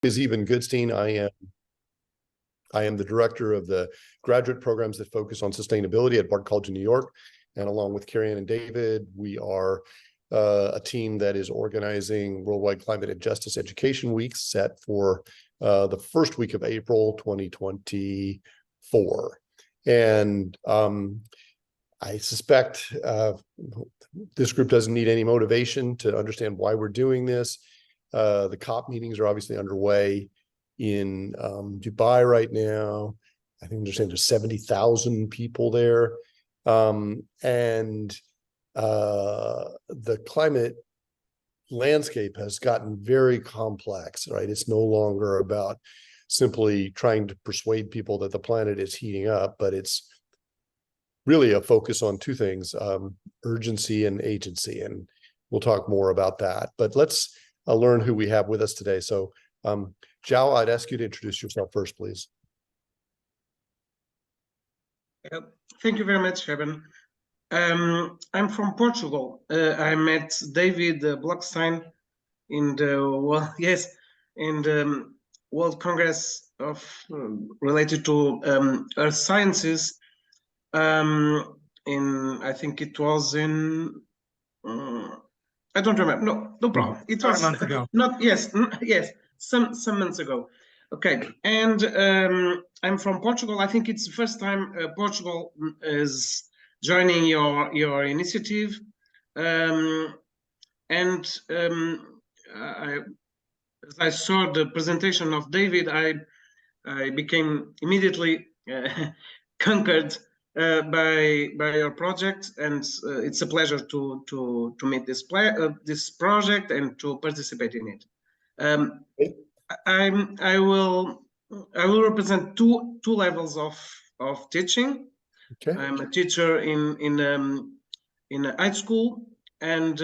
Is Eban Goodstein. I am the director of the graduate programs that focus on sustainability at Bard College in New York. And along with Carrie Ann and David, we are a team that is organizing Worldwide Climate and Justice Education Week set for the first week of April 2024. And I suspect this group doesn't need any motivation to understand why we're doing this. The COP meetings are obviously underway in Dubai right now. I think there's 70,000 people there. And the climate landscape has gotten very complex, right? It's no longer about simply trying to persuade people that the planet is heating up, but it's really a focus on two things, urgency and agency. And we'll talk more about that. But let's learn who we have with us today. So Zhao, I'd ask you to introduce yourself first, please. Thank you very much, Eban. I'm from Portugal. I met David Blockstein in the World Congress of related to Earth Sciences. I think it was in I don't remember. No problem. It was a month ago. Yes, some months ago. Okay, and I'm from Portugal. I think it's the first time Portugal is joining your initiative, as I saw the presentation of David, I became immediately conquered by your project, and it's a pleasure to meet this project and to participate in it. I will represent two levels of teaching. Okay. I'm a teacher in high school and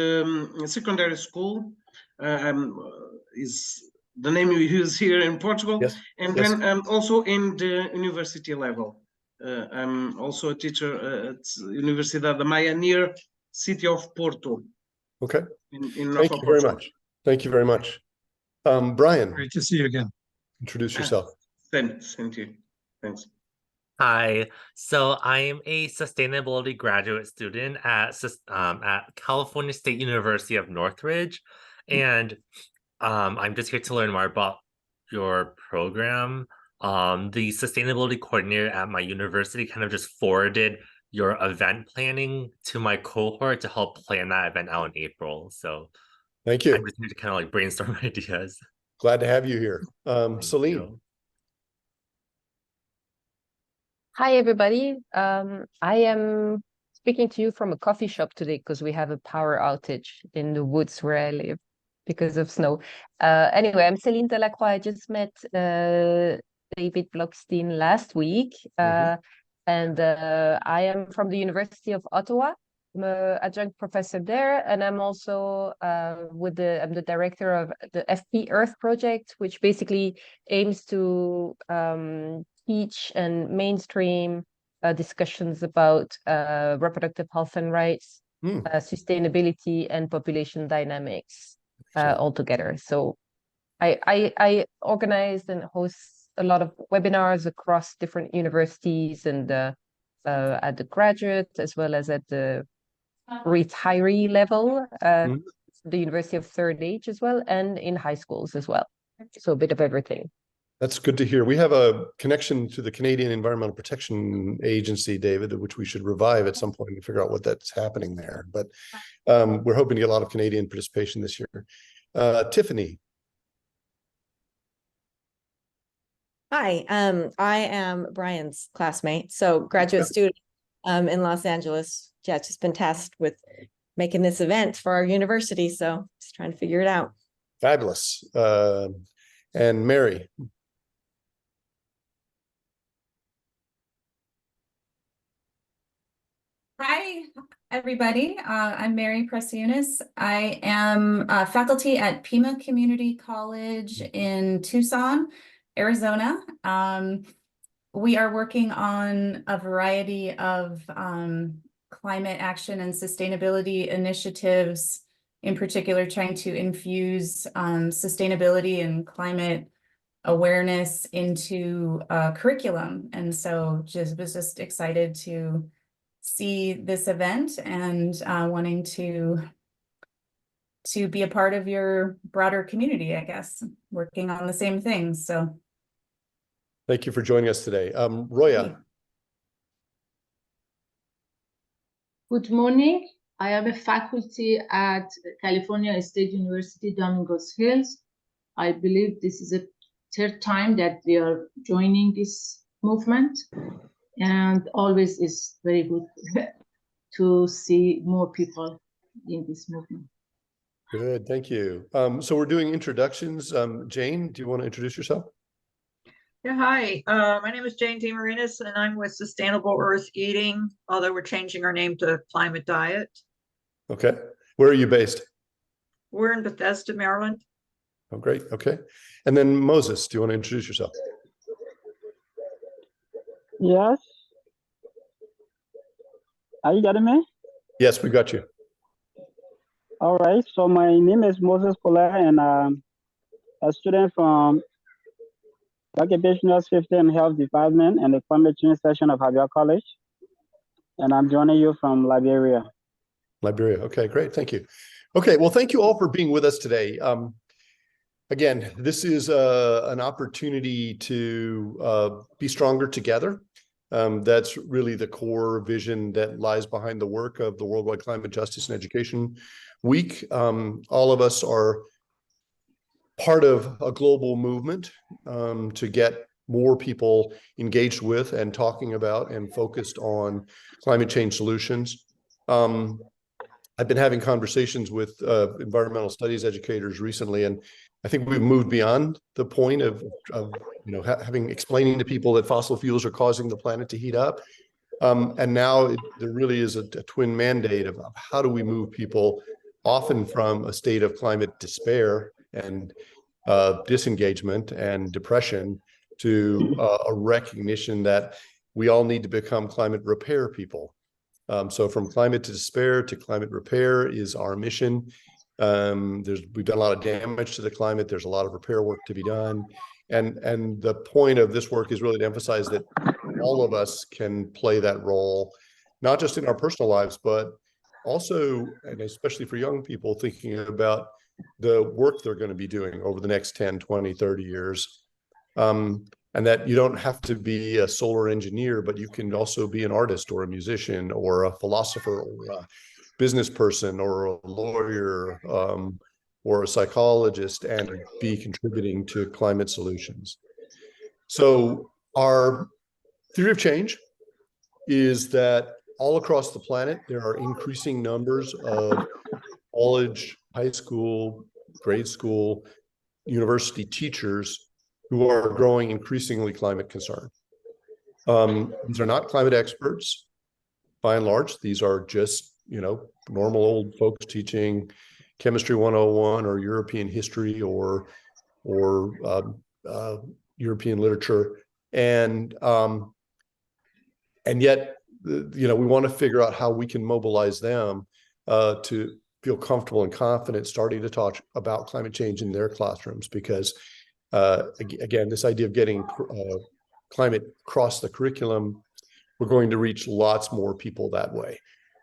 secondary school. Is the name we use here in Portugal. Yes. And yes. then also in the university level. I'm also a teacher at Universidade da Maia near city of Porto. Okay. In Thank you very much. Thank you very much. Brian. Great to see you again. Introduce yourself. Same to you. Thanks. Hi, so I am a sustainability graduate student at California State University of Northridge, and I'm just here to learn more about your program. The sustainability coordinator at my university kind of just forwarded your event planning to my cohort to help plan that event out in April. So thank you. I'm just here to kind of like brainstorm ideas. Glad to have you here. Celine. Hi, everybody. I am speaking to you from a coffee shop today because we have a power outage in the woods where I live because of snow. Anyway, I'm Céline Delacroix. I just met David Blockstein last week, and I am from the University of Ottawa. I'm an adjunct professor there, and I'm also I'm the director of the FP Earth project, which basically aims to teach and mainstream discussions about reproductive health and rights, sustainability, and population dynamics all together. So I organize and host a lot of webinars across different universities and at the graduate as well as at the retiree level, the University of Third Age as well, and in high schools as well. So a bit of everything. That's good to hear. We have a connection to the Canadian Environmental Protection Agency, David, which we should revive at some point and figure out what that's happening there. But we're hoping to get a lot of Canadian participation this year. Tiffany. Hi, I am Brian's classmate, so graduate student in Los Angeles. Yeah, just been tasked with making this event for our university, so just trying to figure it out. Fabulous. And Mary. Hi, everybody. I'm Mary Presiunas. I am faculty at Pima Community College in Tucson, Arizona. We are working on a variety of climate action and sustainability initiatives, in particular trying to infuse sustainability and climate awareness into curriculum. And so was just excited to see this event and wanting to be a part of your broader community, I guess, working on the same things. So thank you for joining us today. Roya. Good morning. I am a faculty at California State University, Domingos Hills. I believe this is the third time that we are joining this movement, and always is very good to see more people in this movement. Good, thank you. So we're doing introductions. Jane, do you want to introduce yourself? Yeah, hi. My name is Jane DeMarinis, and I'm with Sustainable Earth Eating, although we're changing our name to Climate Diet. Okay. Where are you based? We're in Bethesda, Maryland. Oh, great. Okay. And then Moses, do you want to introduce yourself? Yes. Are you getting me? Yes, we got you. All right. So my name is Moses Fuller, and I'm a student from Occupational Safety and Health Department and the Climate Change section of Xavier College. And I'm joining you from Liberia. Liberia. Okay, great. Thank you. Okay, well, thank you all for being with us today. Again, this is an opportunity to be stronger together. That's really the core vision that lies behind the work of the Worldwide Climate Justice and Education Week. All of us are part of a global movement to get more people engaged with and talking about and focused on climate change solutions. I've been having conversations with environmental studies educators recently, and I think we've moved beyond the point of explaining to people that fossil fuels are causing the planet to heat up. And now there really is a twin mandate of how do we move people often from a state of climate despair and disengagement and depression to a recognition that we all need to become climate repair people. So from climate to despair to climate repair is our mission. We've done a lot of damage to the climate. There's a lot of repair work to be done. And the point of this work is really to emphasize that all of us can play that role, not just in our personal lives, but also, and especially for young people, thinking about the work they're going to be doing over the next 10, 20, 30 years. And that you don't have to be a solar engineer, but you can also be an artist or a musician or a philosopher or a business person or a lawyer or a psychologist and be contributing to climate solutions. So our theory of change is that all across the planet, there are increasing numbers of college, high school, grade school, university teachers who are growing increasingly climate concerned. These are not climate experts, by and large. These are just, normal old folks teaching chemistry 101 or European history or European literature. And yet, we want to figure out how we can mobilize them to feel comfortable and confident starting to talk about climate change in their classrooms, because again, this idea of getting climate across the curriculum, we're going to reach lots more people that way.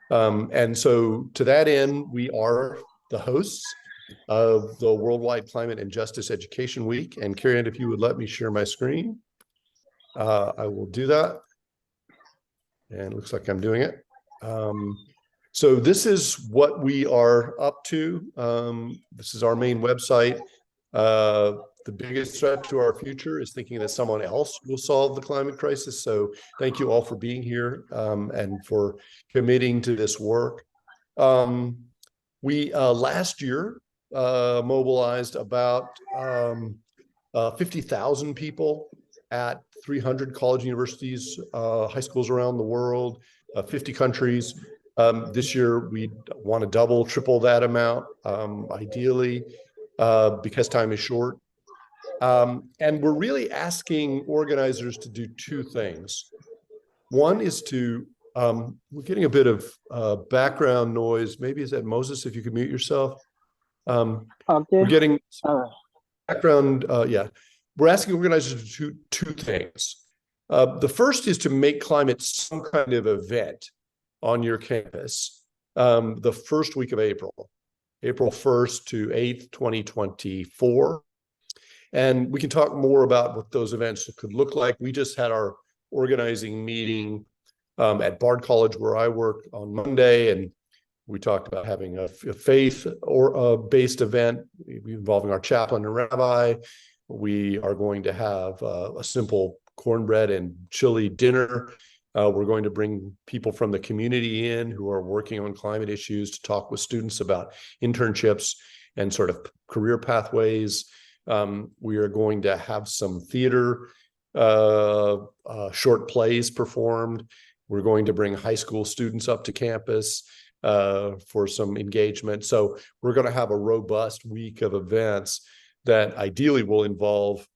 And so to that end, we are the hosts of the Worldwide Climate and Justice Education Week. And Carrie-Ann, if you would let me share my screen, I will do that. And it looks like I'm doing it. So this is what we are up to. This is our main website. The biggest threat to our future is thinking that someone else will solve the climate crisis. So thank you all for being here and for committing to this work. We last year mobilized about 50,000 people at 300 college universities, high schools around the world, 50 countries. This year, we want to double, triple that amount, ideally, because time is short. And we're really asking organizers to do two things. One is to, we're getting a bit of background noise. Maybe is that Moses, if you could mute yourself. Okay. We're getting background, yeah. we're asking organizers to do two things. The first is to make climate some kind of event on your campus the first week of April 1st to 8th, 2024. And we can talk more about what those events could look like. We just had our organizing meeting at Bard College where I work on Monday, and we talked about having a faith or based event involving our chaplain and rabbi. We are going to have a simple cornbread and chili dinner. We're going to bring people from the community in who are working on climate issues to talk with students about internships and sort of career pathways. We are going to have some theater, short plays performed. We're going to bring high school students up to campus for some engagement. So we're going to have a robust week of events that ideally will involve,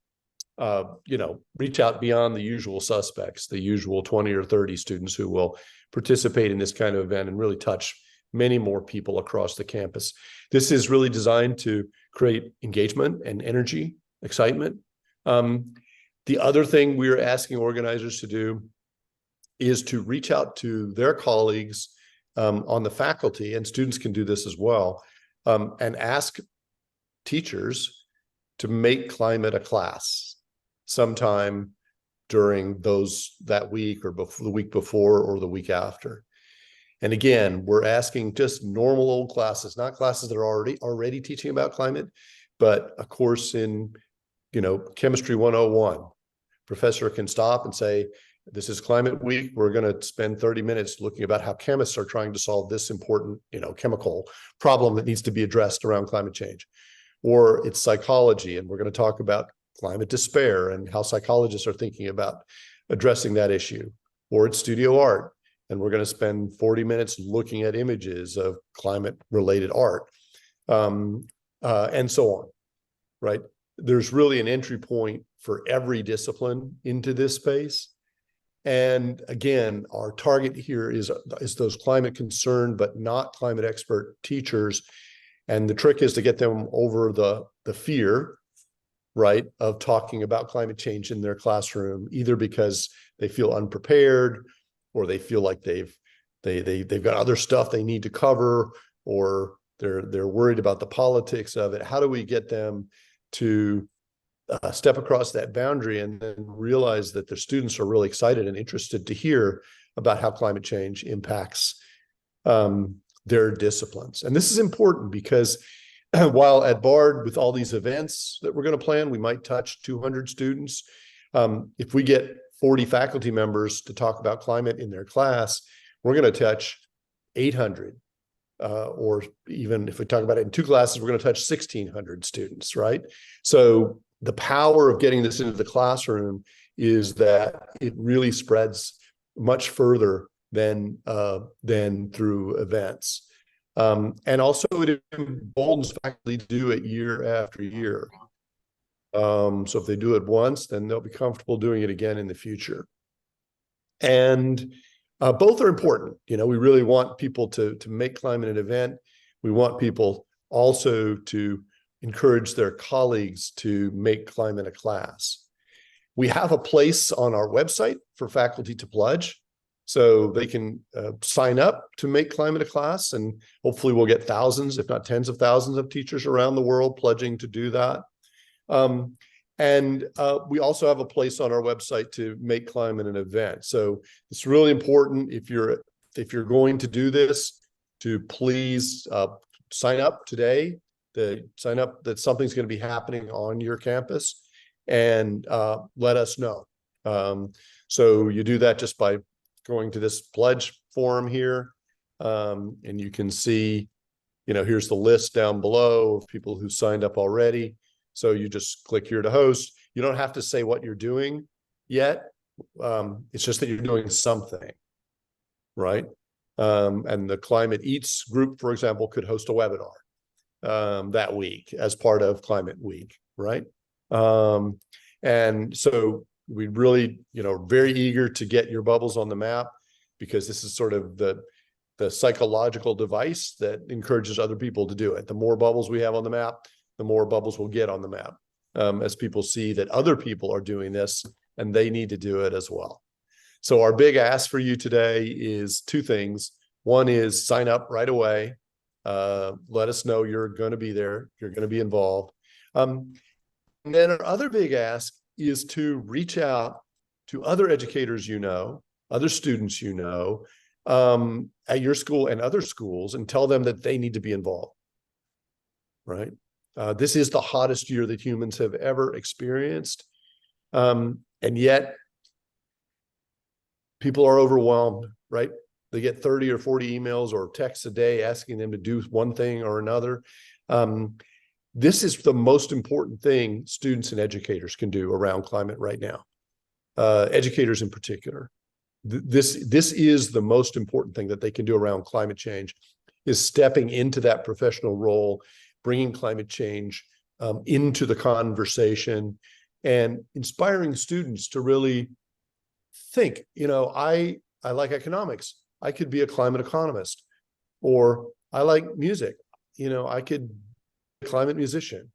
reach out beyond the usual suspects, the usual 20 or 30 students who will participate in this kind of event and really touch many more people across the campus. This is really designed to create engagement and energy, excitement. The other thing we're asking organizers to do is to reach out to their colleagues on the faculty, and students can do this as well, and ask teachers to make climate a class sometime during that week or the week before or the week after. And again, we're asking just normal old classes, not classes that are already teaching about climate, but a course in, Chemistry 101. Professor can stop and say, this is climate week. We're going to spend 30 minutes looking about how chemists are trying to solve this important, chemical problem that needs to be addressed around climate change. Or it's psychology, and we're going to talk about climate despair and how psychologists are thinking about addressing that issue. Or it's studio art, and we're going to spend 40 minutes looking at images of climate-related art, and so on, right? There's really an entry point for every discipline into this space. And again, our target here is those climate concerned but not climate expert teachers. And the trick is to get them over the fear, right, of talking about climate change in their classroom, either because they feel unprepared, or they feel like they've got other stuff they need to cover, or they're worried about the politics of it. How do we get them to step across that boundary and then realize that their students are really excited and interested to hear about how climate change impacts their disciplines? And this is important because while at Bard, with all these events that we're going to plan, we might touch 200 students. If we get 40 faculty members to talk about climate in their class, we're going to touch 800. Or even if we talk about it in two classes, we're going to touch 1,600 students, right? So the power of getting this into the classroom is that it really spreads much further than through events. And also it emboldens faculty to do it year after year. So if they do it once, then they'll be comfortable doing it again in the future. And both are important. We really want people to make climate an event. We want people also to encourage their colleagues to make climate a class. We have a place on our website for faculty to pledge, so they can sign up to make climate a class, and hopefully we'll get thousands, if not tens of thousands of teachers around the world pledging to do that. And we also have a place on our website to make climate an event. So it's really important if you're going to do this, to please sign up today, sign up that something's going to be happening on your campus, and let us know. So you do that just by going to this pledge form here, and you can see, here's the list down below of people who signed up already. So you just click here to host. You don't have to say what you're doing yet. It's just that you're doing something, right? And the Climate Eats group, for example, could host a webinar that week as part of Climate Week, right? And so we really, very eager to get your bubbles on the map, because this is sort of the psychological device that encourages other people to do it. The more bubbles we have on the map, the more bubbles we'll get on the map. as people see that other people are doing this and they need to do it as well. So our big ask for you today is two things. One is sign up right away. Let us know you're going to be there. You're going to be involved. And then our other big ask is to reach out to other educators you know, other students you know, at your school and other schools, and tell them that they need to be involved, right? This is the hottest year that humans have ever experienced. And yet people are overwhelmed, right? They get 30 or 40 emails or texts a day asking them to do one thing or another. This is the most important thing students and educators can do around climate right now. Educators in particular. This is the most important thing that they can do around climate change, is stepping into that professional role, bringing climate change into the conversation, and inspiring students to really think, you know, I like economics. I could be a climate economist, or I like music. You know, I could be a climate musician.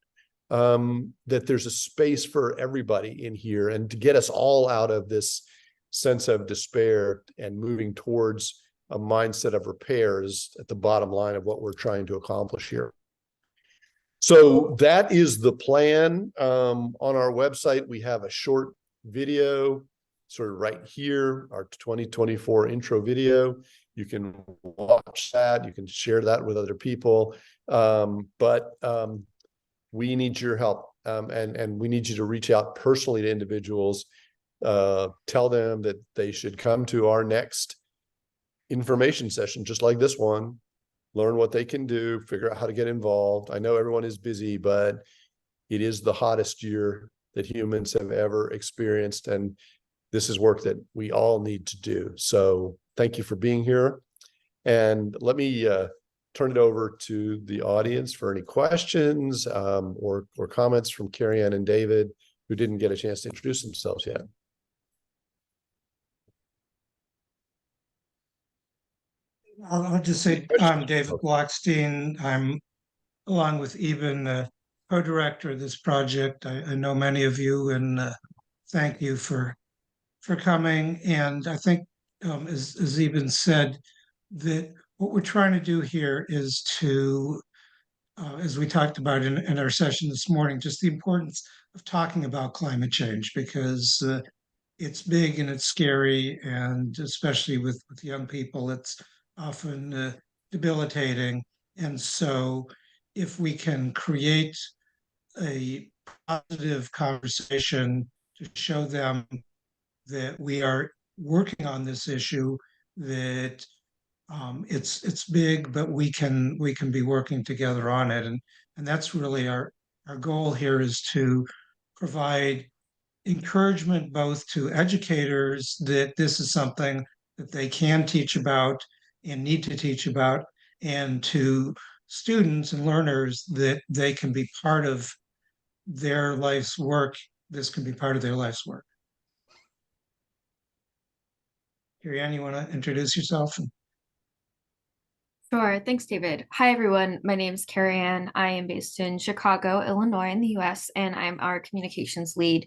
That there's a space for everybody in here, and to get us all out of this sense of despair and moving towards a mindset of repair is at the bottom line of what we're trying to accomplish here. So that is the plan. On our website, we have a short video sort of right here, our 2024 intro video. You can watch that. You can share that with other people. But we need your help, and we need you to reach out personally to individuals, tell them that they should come to our next information session, just like this one, learn what they can do, figure out how to get involved. I know everyone is busy, but it is the hottest year that humans have ever experienced, and this is work that we all need to do. So thank you for being here, and let me turn it over to the audience for any questions or comments from Carrie Ann and David, who didn't get a chance to introduce themselves yet. I'll just say I'm David Blockstein. I'm, along with Eban, the co-director of this project. I know many of you, and thank you for coming. And I think, as Eban said, that what we're trying to do here is to, as we talked about in our session this morning, just the importance of talking about climate change, because it's big and it's scary, and especially with young people, it's often debilitating. And so if we can create a positive conversation to show them that we are working on this issue, that it's big, but we can be working together on it. And that's really our goal here, is to provide encouragement both to educators that this is something that they can teach about and need to teach about, and to students and learners that they can be part of their life's work. This can be part of their life's work. Carrie Ann, you want to introduce yourself? Sure. Thanks, David. Hi, everyone. My name is Carrie Ann. I am based in Chicago, Illinois, in the US, and I'm our communications lead.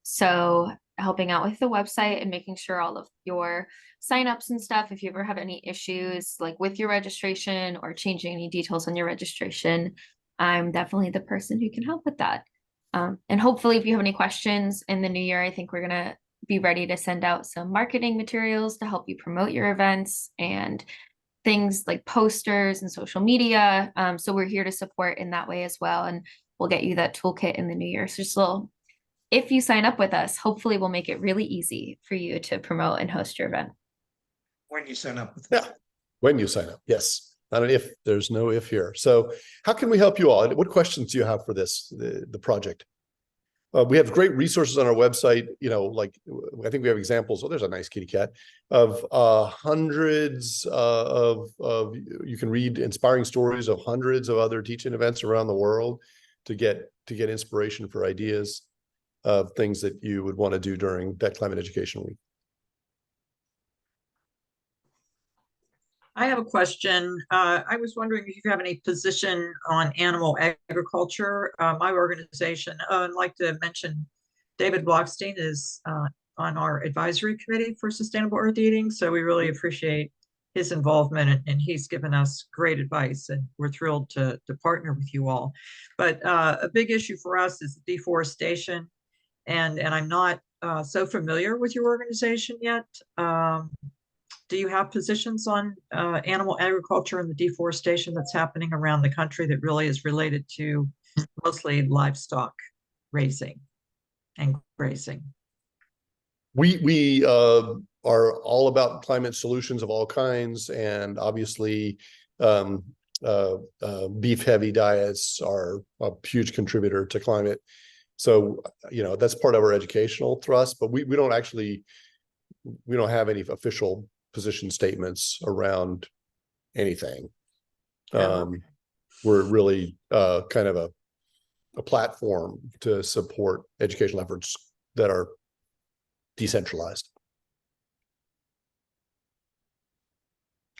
So helping out with the website and making sure all of your signups and stuff, if you ever have any issues like with your registration or changing any details on your registration, I'm definitely the person who can help with that. And hopefully, if you have any questions in the new year, I think we're going to be ready to send out some marketing materials to help you promote your events and things like posters and social media. So we're here to support in that way as well. And we'll get you that toolkit in the new year. So just a little, if you sign up with us, hopefully we'll make it really easy for you to promote and host your event. When you sign up with us. Yeah, when you sign up, yes. Not an if, there's no if here. So how can we help you all? What questions do you have for this, the project? We have great resources on our website, you know, like I think we have examples. Oh, there's a nice kitty cat of hundreds of you can read inspiring stories of hundreds of other teaching events around the world to get inspiration for ideas of things that you would want to do during that Climate Education Week. I have a question. I was wondering if you have any position on animal agriculture. My organization, I'd like to mention David Blockstein is on our advisory committee for sustainable earth eating. So we really appreciate his involvement, and he's given us great advice, and we're thrilled to partner with you all. But a big issue for us is deforestation, and I'm not so familiar with your organization yet. Do you have positions on animal agriculture and the deforestation that's happening around the country that really is related to mostly livestock raising and grazing? We are all about climate solutions of all kinds, and obviously beef heavy diets are a huge contributor to climate. So, that's part of our educational thrust, but we don't have any official position statements around anything. We're really kind of a platform to support educational efforts that are decentralized.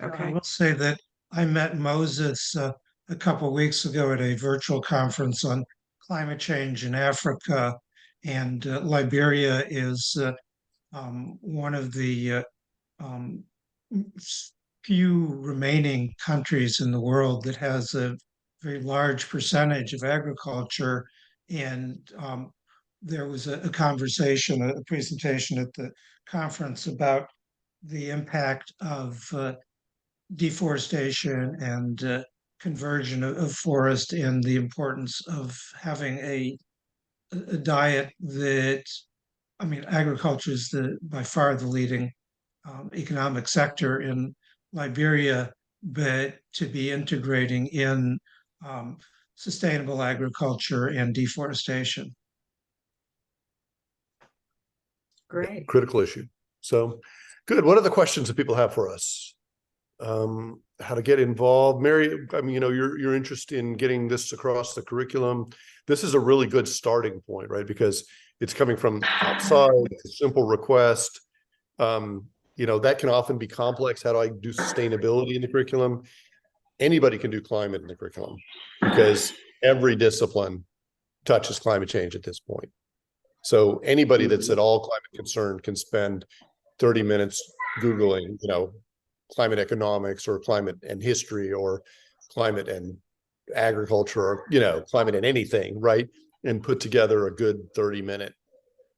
Okay. I will say that I met Moses a couple of weeks ago at a virtual conference on climate change in Africa, and Liberia is one of the few remaining countries in the world that has a very large percentage of agriculture. And there was a conversation, a presentation at the conference about the impact of deforestation and conversion of forest, and the importance of having a diet that, agriculture is by far the leading economic sector in Liberia, but to be integrating in sustainable agriculture and deforestation. Great. Critical issue. So good. What are the questions that people have for us? How to get involved? Mary, you're interested in getting this across the curriculum. This is a really good starting point, right? Because it's coming from outside, it's a simple request. That can often be complex. How do I do sustainability in the curriculum? Anybody can do climate in the curriculum, because every discipline touches climate change at this point. So anybody that's at all climate concerned can spend 30 minutes Googling, climate economics or climate and history or climate and agriculture or, climate and anything, right? And put together a good 30-minute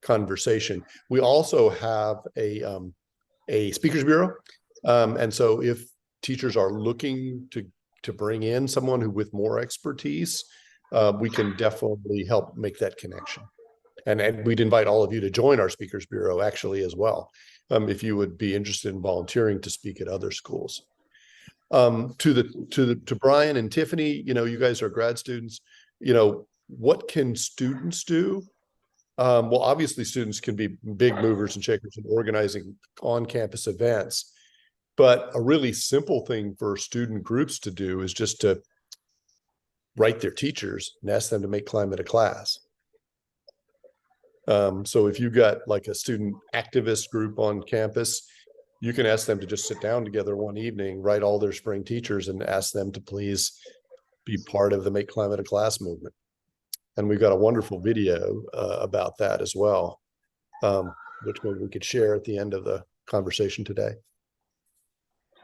conversation. We also have a speakers bureau. And so if teachers are looking to bring in someone with more expertise, we can definitely help make that connection. And we'd invite all of you to join our speakers bureau actually as well, if you would be interested in volunteering to speak at other schools. To Brian and Tiffany, you guys are grad students. What can students do? Well, obviously students can be big movers and shakers in organizing on-campus events, but a really simple thing for student groups to do is just to write their teachers and ask them to make climate a class. So if you've got like a student activist group on campus, you can ask them to just sit down together one evening, write all their spring teachers, and ask them to please be part of the Make Climate a Class movement. And we've got a wonderful video about that as well, which maybe we could share at the end of the conversation today.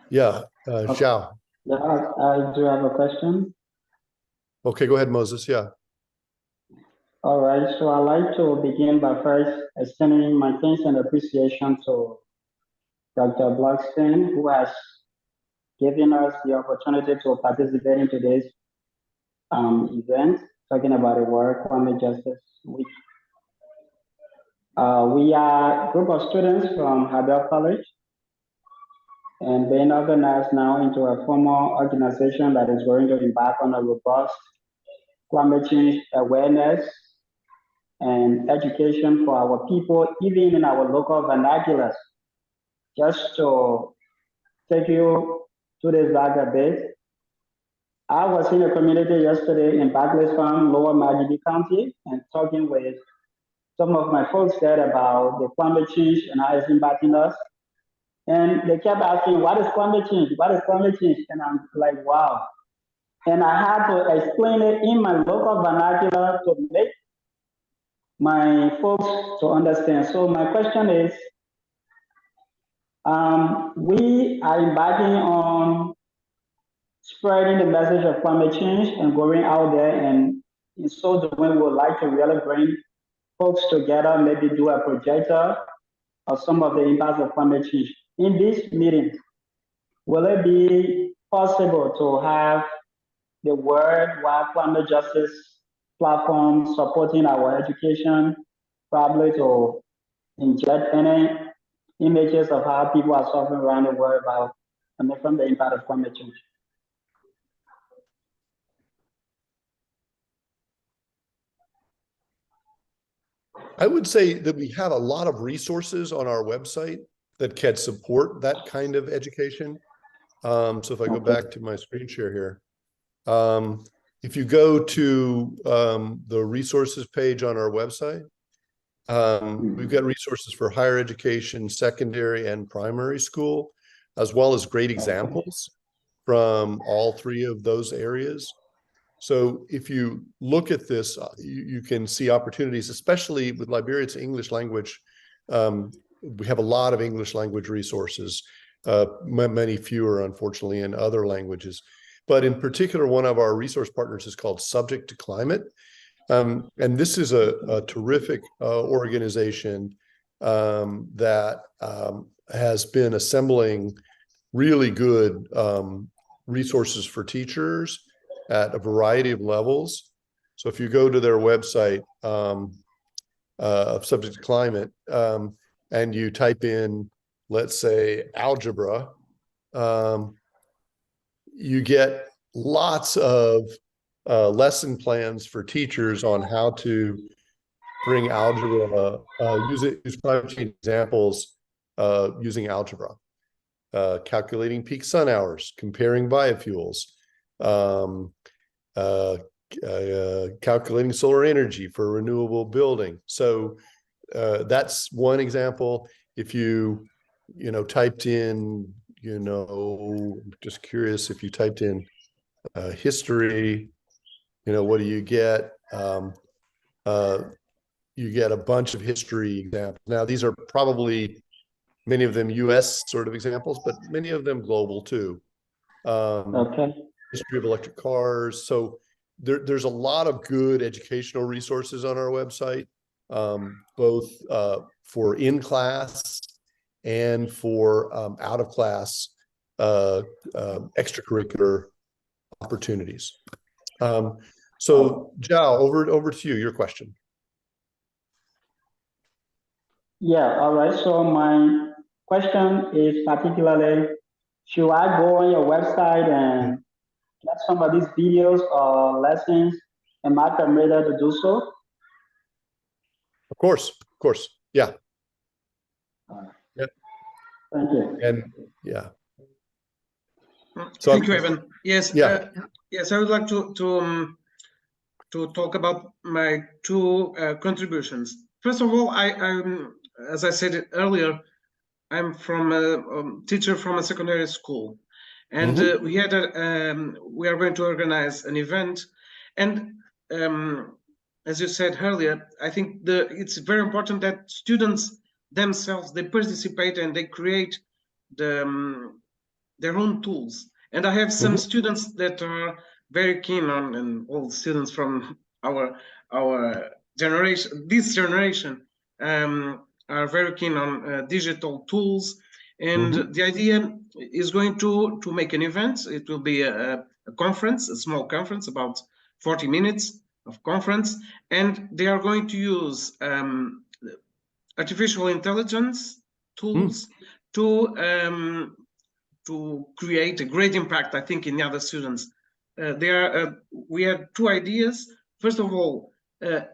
Yeah, Xiao. Yeah, I do have a question. Okay, go ahead, Moses. Yeah. All right, so I'd like to begin by first extending my thanks and appreciation to Dr. Blockstein, who has given us the opportunity to participate in today's event, talking about the World Climate Justice Week. We are a group of students from Harvard College, and being organized now into a formal organization that is going to embark on a robust climate change awareness and education for our people, even in our local vernaculars. Just to take you to this back a bit, I was in a community yesterday in Barclays Farm, Lower Maghidi County, and talking with some of my folks there about the climate change and how it's impacting us. And they kept asking, what is climate change? What is climate change? And I'm like, wow. And I had to explain it in my local vernacular to make my folks to understand. So my question is, we are embarking on spreading the message of climate change and going out there, and in so doing, we would like to really bring folks together, maybe do a projector of some of the impacts of climate change. In this meeting, will it be possible to have the worldwide climate justice platform supporting our education, probably to inject any images of how people are suffering around the world about, from the impact of climate change? I would say that we have a lot of resources on our website that can support that kind of education. So if I go back to my screen share here, if you go to the resources page on our website, we've got resources for higher education, secondary and primary school, as well as great examples from all three of those areas. So if you look at this, you can see opportunities, especially with Liberia. It's English language. We have a lot of English language resources, many fewer, unfortunately, in other languages. But in particular, one of our resource partners is called Subject to Climate. And this is a terrific organization that has been assembling really good resources for teachers at a variety of levels. So if you go to their website of Subject to Climate and you type in, let's say, algebra, you get lots of lesson plans for teachers on how to bring algebra, use climate change examples using algebra, calculating peak sun hours, comparing biofuels, calculating solar energy for renewable building. So that's one example. If you typed in, just curious, if you typed in history, what do you get? You get a bunch of history examples. Now, these are probably many of them US sort of examples, but many of them global too. History of electric cars. So there's a lot of good educational resources on our website, both for in-class and for out-of-class extracurricular opportunities. So Zhao, over to you, your question. Yeah, all right. So my question is particularly, should I go on your website and get some of these videos or lessons? Am I permitted to do so? Of course, yeah. Yep. Thank you. And yeah. So thank you, Evan. Yes, yeah. Yes, I would like to talk about my two contributions. First of all, I'm, as I said earlier, I'm from a teacher from a secondary school, and we are going to organize an event, and as you said earlier, I think it's very important that students themselves, they participate and they create their own tools. And I have some students that are very keen on, and all students from our generation, this generation, are very keen on digital tools. And the idea is going to make an event. It will be a conference, a small conference, about 40 minutes of conference, and they are going to use artificial intelligence tools to create a great impact, I think, in the other students. We have two ideas. First of all,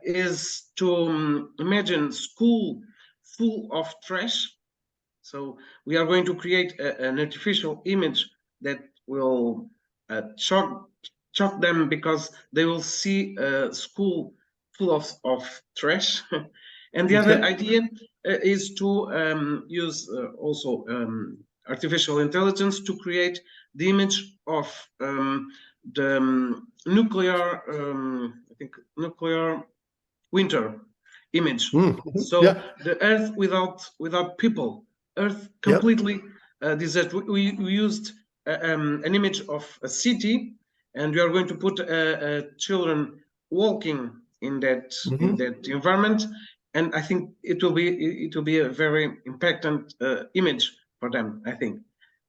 is to imagine school full of trash. So we are going to create an artificial image that will shock them, because they will see a school full of trash. And the other Okay. idea is to use also artificial intelligence to create the image of the nuclear, I think, nuclear winter image. So Yeah. the Earth without people, Earth completely desert. We used an image of a city, and we are going to put children walking in that environment, and I think it will be a very impactant image for them. I think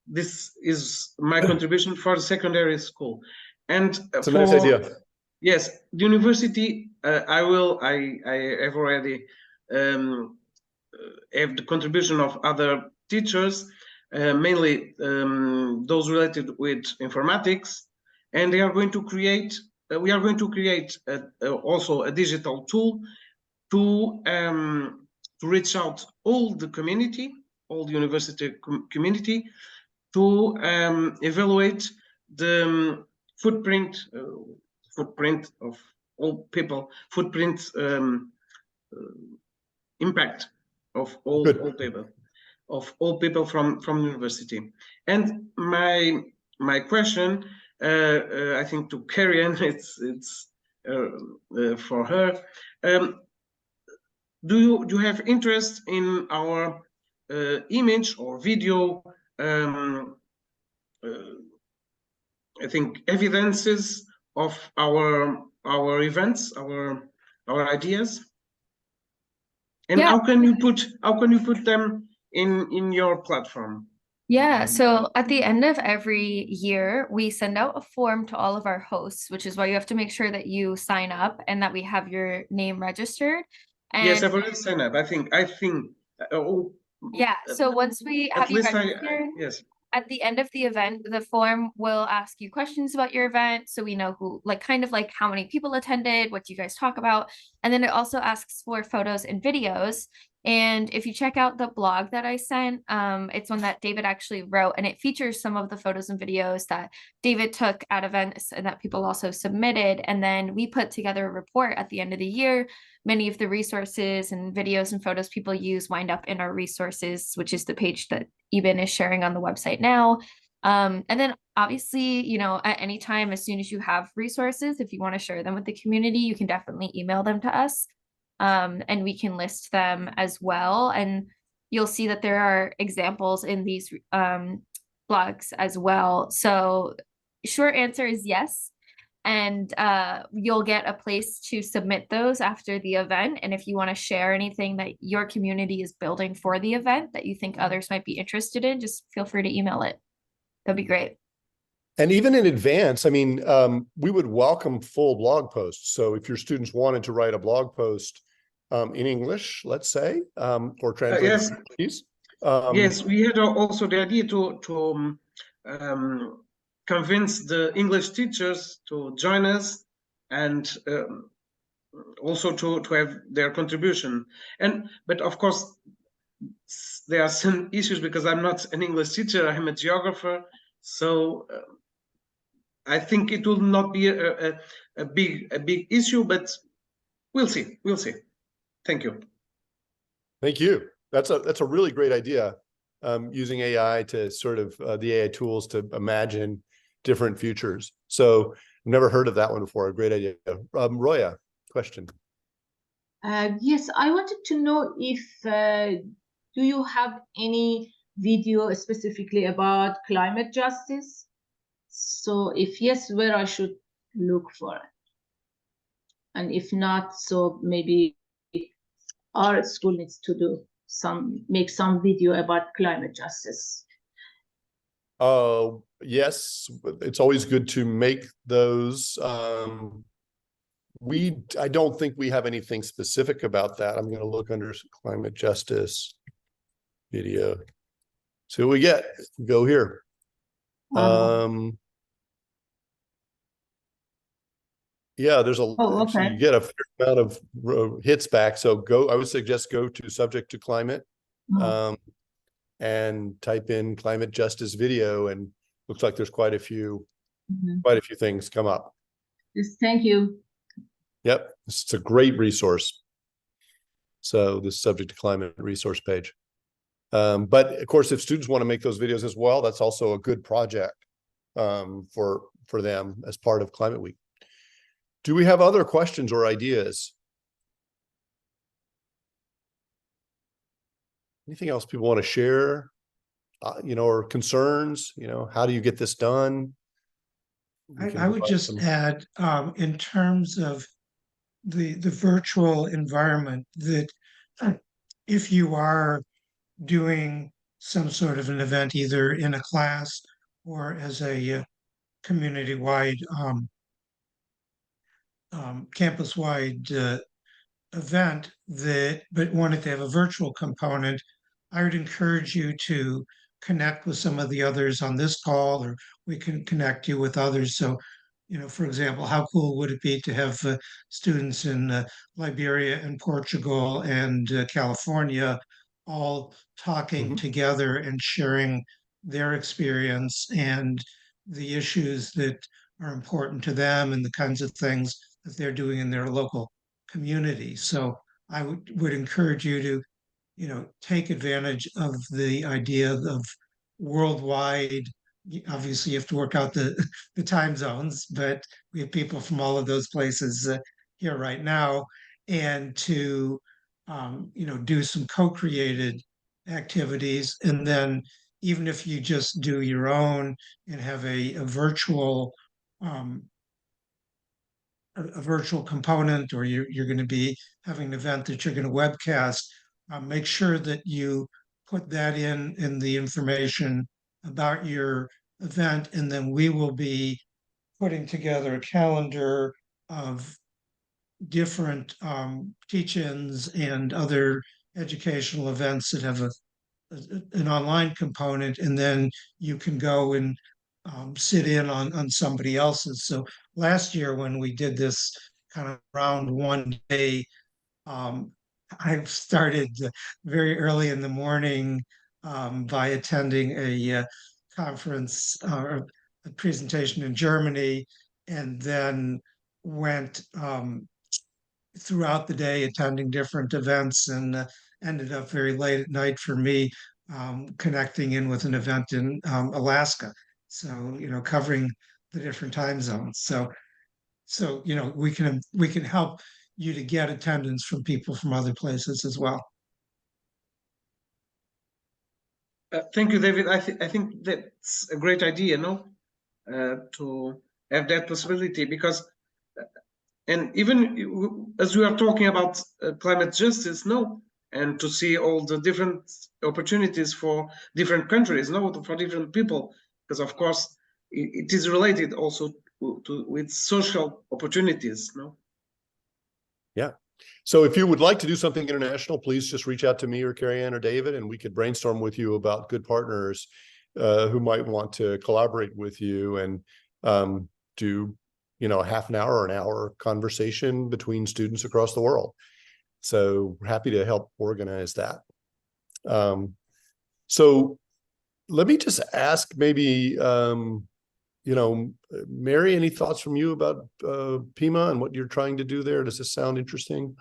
this is my contribution for the secondary school, and It's a nice idea. yes, the university. I have already have the contribution of other teachers, mainly those related with informatics, and they are going to create. We are going to create also a digital tool to reach out all the community, all the university community, to evaluate the footprint of all people, impact of all people from university. And my question, I think, to Karian, it's for her. Do you have interest in our image or video? I think evidences of our events, our ideas, and how can you put them in your platform? Yeah, so at the end of every year, we send out a form to all of our hosts, which is why you have to make sure that you sign up and that we have your name registered. And yes, I've already signed up. I think. Yeah, so once we have you registered, yes. At the end of the event, the form will ask you questions about your event, so we know who, like, kind of like how many people attended, what you guys talk about, and then it also asks for photos and videos. And if you check out the blog that I sent, it's one that David actually wrote, and it features some of the photos and videos that David took at events and that people also submitted. And then we put together a report at the end of the year. Many of the resources and videos and photos people use wind up in our resources, which is the page that Eban is sharing on the website now. And then obviously, you know, at any time, as soon as you have resources, if you want to share them with the community, you can definitely email them to us. And we can list them as well. And you'll see that there are examples in these blogs as well. So short answer is yes. And you'll get a place to submit those after the event. And if you want to share anything that your community is building for the event that you think others might be interested in, just feel free to email it. That'd be great. And even in advance, I mean, we would welcome full blog posts. So if your students wanted to write a blog post in English, let's say, or translate, yes, please. Yes, we had also the idea to convince the English teachers to join us, and also to have their contribution. But of course, there are some issues because I'm not an English teacher. I'm a geographer, so I think it will not be a big issue. But we'll see. We'll see. Thank you. Thank you. That's a really great idea. Using AI to sort of the AI tools to imagine different futures. So I've never heard of that one before. A great idea. Roya, question. Yes, I wanted to know if do you have any video specifically about climate justice? So if yes, where I should look for it? And if not, so maybe our school needs to make some video about climate justice. Yes, it's always good to make those. I don't think we have anything specific about that. I'm going to look under climate justice video. See what we get. Go here. Yeah, there's actually, you get a fair amount of hits back. So I would suggest go to subject to climate, and type in climate justice video, and looks like there's quite a few things come up. Yes, thank you. Yep, it's a great resource. So this is subject to climate resource page. But of course, if students want to make those videos as well, that's also a good project for them as part of Climate Week. Do we have other questions or ideas? Anything else people want to share, or concerns? How do you get this done? I would just add, in terms of the virtual environment, that if you are doing some sort of an event, either in a class or as a community-wide, campus-wide event, but wanted to have a virtual component, I would encourage you to connect with some of the others on this call, or we can connect you with others. So, for example, how cool would it be to have students in Liberia and Portugal and California all talking together and sharing their experience and the issues that are important to them and the kinds of things that they're doing in their local community. So I would encourage you to, take advantage of the idea of worldwide. Obviously, you have to work out the time zones, but we have people from all of those places here right now, and to do some co-created activities. And then even if you just do your own and have a virtual a virtual component, or you're going to be having an event that you're going to webcast, make sure that you put that in the information about your event, and then we will be putting together a calendar of different teach-ins and other educational events that have an online component, and then you can go and sit in on somebody else's. So last year when we did this kind of round one day, I started very early in the morning by attending a conference or a presentation in Germany, and then went throughout the day attending different events, and ended up very late at night for me, connecting in with an event in Alaska. So, covering the different time zones. So we can help you to get attendance from people from other places as well. Thank you, David. I think that's a great idea, to have that possibility, because, and even as we are talking about climate justice, and to see all the different opportunities for different countries, for different people, because of course it is related also with social opportunities, Yeah. So if you would like to do something international, please just reach out to me or Carrie Ann or David, and we could brainstorm with you about good partners who might want to collaborate with you and do, a half an hour or an hour conversation between students across the world. So we're happy to help organize that. So let me just ask maybe, Mary, any thoughts from you about Pima and what you're trying to do there? Does this sound interesting?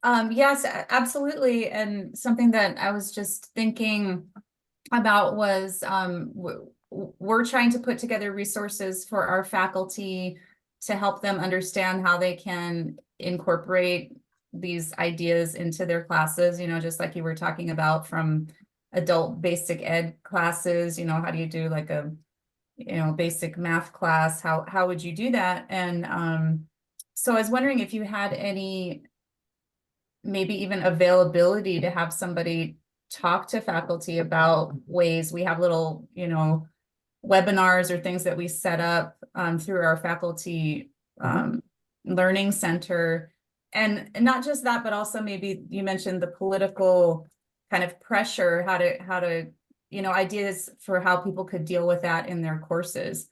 Yes, absolutely. And something that I was just thinking about was we're trying to put together resources for our faculty to help them understand how they can incorporate these ideas into their classes, just like you were talking about from adult basic ed classes, how do you do like a basic math class? How would you do that? And so I was wondering if you had any, maybe even availability to have somebody talk to faculty about ways. We have little, webinars or things that we set up through our faculty learning center. And not just that, but also maybe you mentioned the political kind of pressure, how to ideas for how people could deal with that in their courses,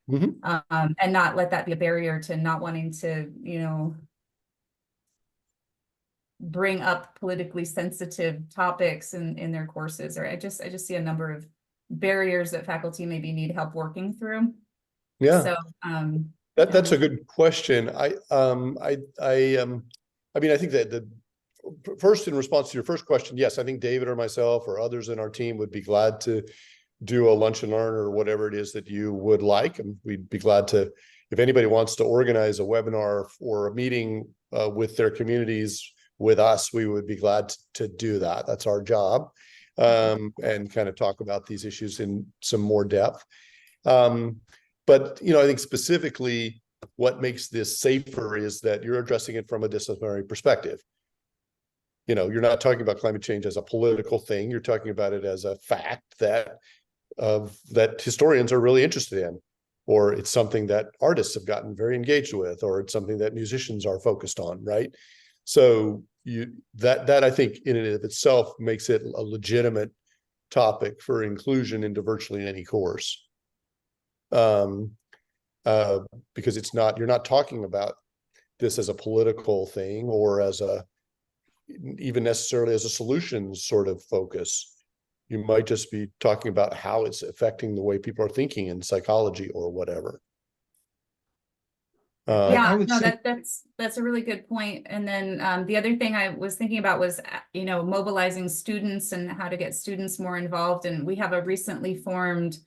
and not let that be a barrier to not wanting to, bring up politically sensitive topics in their courses. Or I just see a number of barriers that faculty maybe need help working through. Yeah. So that's a good question. I mean, I think that first, in response to your first question, yes, I think David or myself or others in our team would be glad to do a lunch and learn or whatever it is that you would like. And we'd be glad to, if anybody wants to organize a webinar or a meeting with their communities with us, we would be glad to do that. That's our job, and kind of talk about these issues in some more depth. But, I think specifically what makes this safer is that you're addressing it from a disciplinary perspective. You're not talking about climate change as a political thing. You're talking about it as a fact that historians are really interested in, or it's something that artists have gotten very engaged with, or it's something that musicians are focused on, right? So that I think in and of itself makes it a legitimate topic for inclusion into virtually any course. Because you're not talking about this as a political thing or as even necessarily as a solutions sort of focus. You might just be talking about how it's affecting the way people are thinking in psychology or whatever. Yeah, would no, say- that's a really good point. And then the other thing I was thinking about was, mobilizing students and how to get students more involved. And we have a recently formed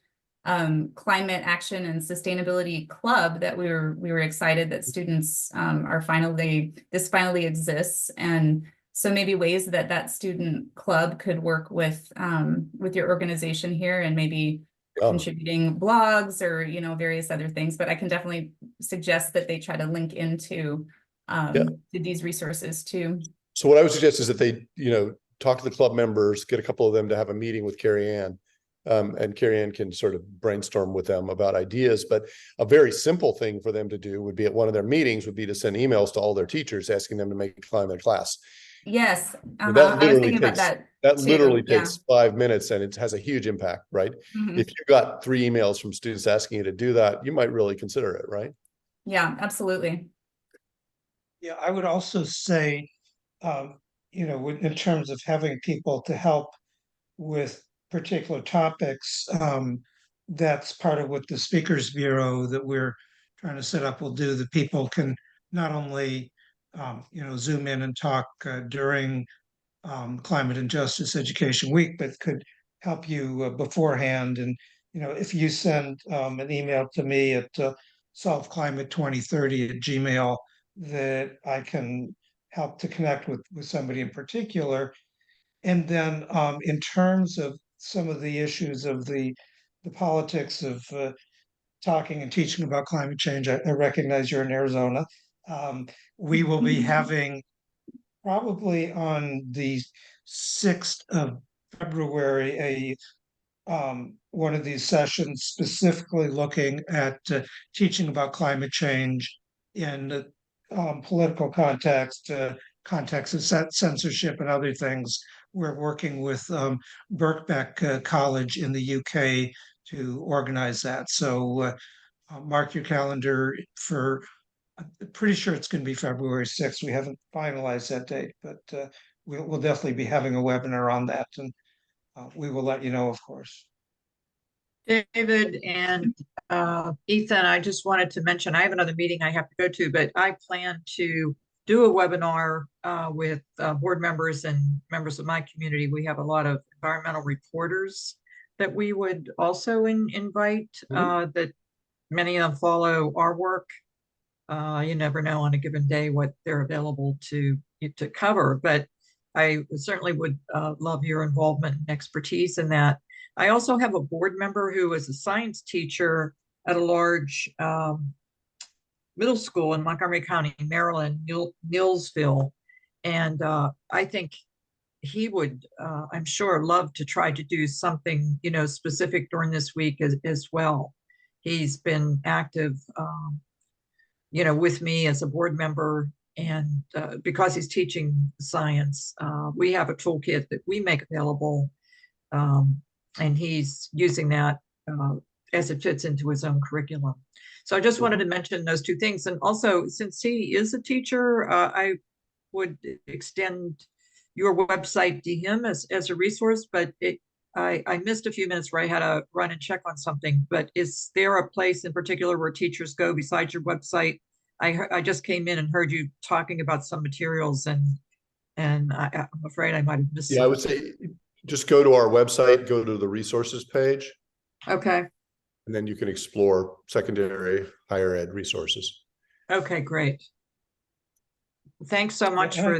climate action and sustainability club that we were excited that students this finally exists. And so maybe ways that student club could work with your organization here, and maybe contributing blogs or various other things. But I can definitely suggest that they try to link into to these resources too. So what I would suggest is that they talk to the club members, get a couple of them to have a meeting with Carrie Ann, and Carrie Ann can sort of brainstorm with them about ideas. But a very simple thing for them to do would be, at one of their meetings, would be to send emails to all their teachers asking them to make climate class. Yes, I I was thinking takes, about that too. literally takes 5 minutes, and it has a huge impact, right? If you got 3 emails from students asking you to do that, you might really consider it, right? Yeah, absolutely. Yeah, I would also say, in terms of having people to help with particular topics, that's part of what the Speakers Bureau that we're trying to set up will do. The people can not only, Zoom in and talk during Climate and Justice Education Week, but could help you beforehand. And, if you send an email to me at solveclimate2030@gmail, that I can help to connect with somebody in particular. And then in terms of some of the issues of the politics of talking and teaching about climate change, I recognize you're in Arizona. We will be having, probably on the 6th of February, one of these sessions specifically looking at teaching about climate change in the political context, context of censorship and other things. We're working with Birkbeck College in the UK to organize that. So mark your calendar for, I'm pretty sure it's going to be February 6th. We haven't finalized that date, but we'll definitely be having a webinar on that, and we will let you know, of course. David and Ethan, I just wanted to mention, I have another meeting I have to go to, but I plan to do a webinar with board members and members of my community. We have a lot of environmental reporters that we would also invite, that many of them follow our work. You never know on a given day what they're available to cover, but I certainly would love your involvement and expertise in that. I also have a board member who is a science teacher at a large middle school in Montgomery County, Maryland, Neillsville. And I think he would, I'm sure, love to try to do something, specific during this week as well. He's been active, with me as a board member, and because he's teaching science, we have a toolkit that we make available, and he's using that as it fits into his own curriculum. So I just wanted to mention those two things. And also, since he is a teacher, I would extend your website to him as a resource, but I missed a few minutes where I had to run and check on something. But is there a place in particular where teachers go besides your website? I just came in and heard you talking about some materials, and And I'm afraid I might have missed Yeah, I would something. say just go to our website, go to the resources page, Okay, and then you can explore secondary higher ed resources. okay, great. Thanks so much Yeah.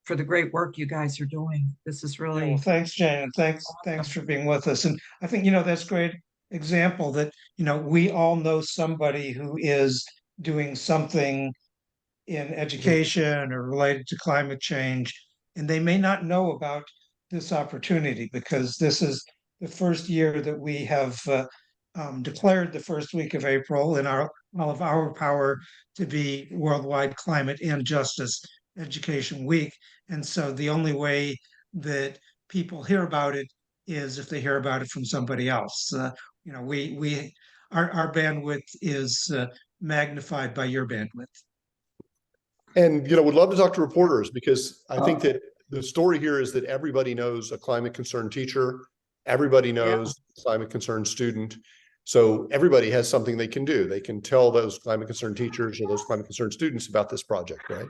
for the great work you guys are doing. This is Yeah, really well, thanks, Jane, and thanks for being with us. And I think, that's great example that, we all know somebody who is doing something in education or related to climate change, and they may not know about this opportunity because this is the first year that we have declared the first week of April in all of our power to be Worldwide Climate and Justice Education Week. And so the only way that people hear about it is if they hear about it from somebody else. Our bandwidth is magnified by your bandwidth. And, would love to talk to reporters because I think that the story here is that everybody knows a climate concerned teacher. Everybody knows a climate concerned student. So everybody has something they can do. They can tell those climate concerned teachers or those climate concerned students about this project, right?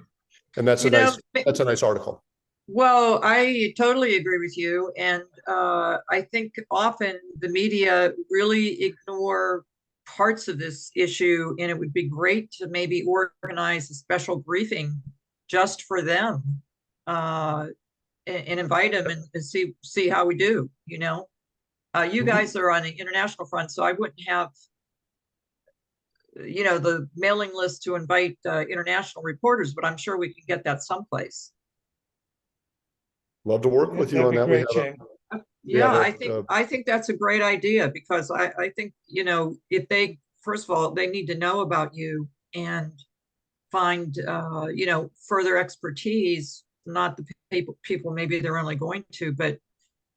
And that's a nice article. Well, I totally agree with you. And I think often the media really ignore parts of this issue, and it would be great to maybe organize a special briefing just for them and invite them and see how we do, You guys are on the international front, so I wouldn't have the mailing list to invite international reporters, but I'm sure we can get that someplace. Love to work with you on that. Great, Jane. I think that's a great idea because I think, if they, first of all, they need to know about you and find, further expertise, not the people maybe they're only going to, but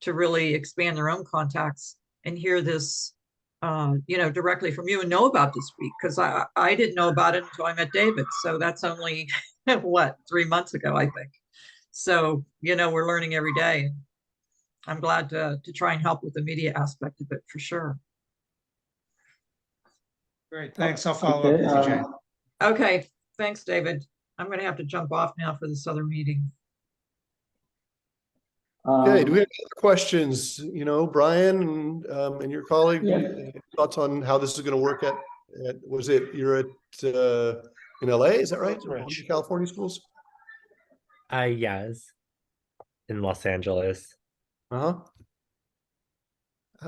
to really expand their own contacts and hear this, directly from you and know about this week. Cause I didn't know about it until I met David. So that's only 3 months ago, I think. So, we're learning every day. I'm glad to try and help with the media aspect of it for sure. Great, thanks. I'll follow up with you, Jane. Okay, thanks, David. I'm going to have to jump off now for this other meeting. Okay, do we have other questions? Brian and your colleague, thoughts on how this is going to work at you're at in LA, is that right? California schools? Yes, in Los Angeles.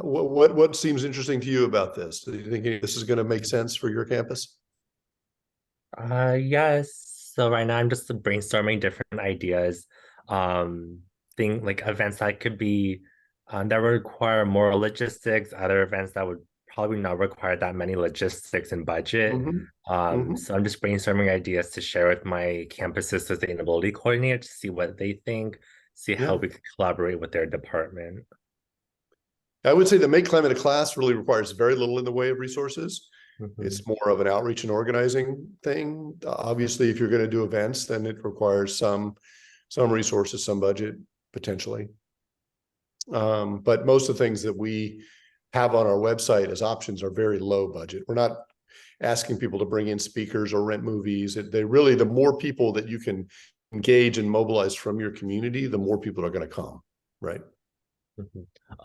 What seems interesting to you about this? Do you think this is going to make sense for your campus? Yes. So right now I'm just brainstorming different ideas. Like events that could be that would require more logistics, other events that would probably not require that many logistics and budget. So I'm just brainstorming ideas to share with my campus's sustainability coordinator to see what they think, see how we could collaborate with their department. I would say the Make Climate a Class really requires very little in the way of resources. It's more of an outreach and organizing thing. Obviously, if you're going to do events, then it requires some resources, some budget potentially. But most of the things that we have on our website as options are very low budget. We're not asking people to bring in speakers or rent movies. The more people that you can engage and mobilize from your community, the more people are going to come, right?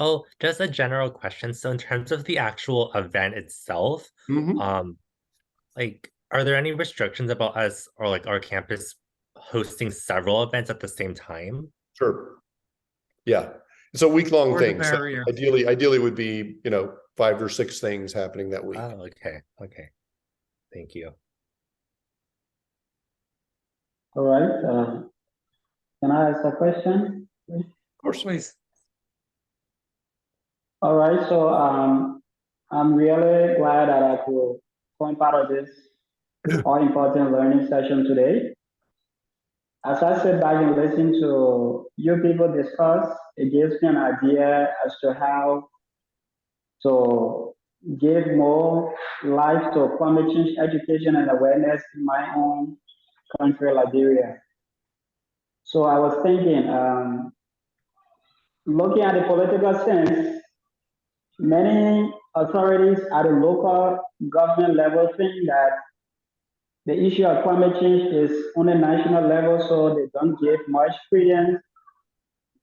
Oh, just a general question. So in terms of the actual event itself, like, are there any restrictions about us or like our campus hosting several events at the same time? Sure. Yeah. It's a week-long thing. So barrier. ideally would be, 5 or 6 things happening that week. Oh, okay. Thank you. All right. Can I ask a question? Of course, please. All right. So I'm really glad that I could form part of this all-important learning session today. As I sit back and listen to you people discuss, it gives me an idea as to how to give more life to climate change education and awareness in my own country, Liberia. So I was thinking, looking at the political sense, many authorities at the local government level think that the issue of climate change is on a national level, so they don't give much credence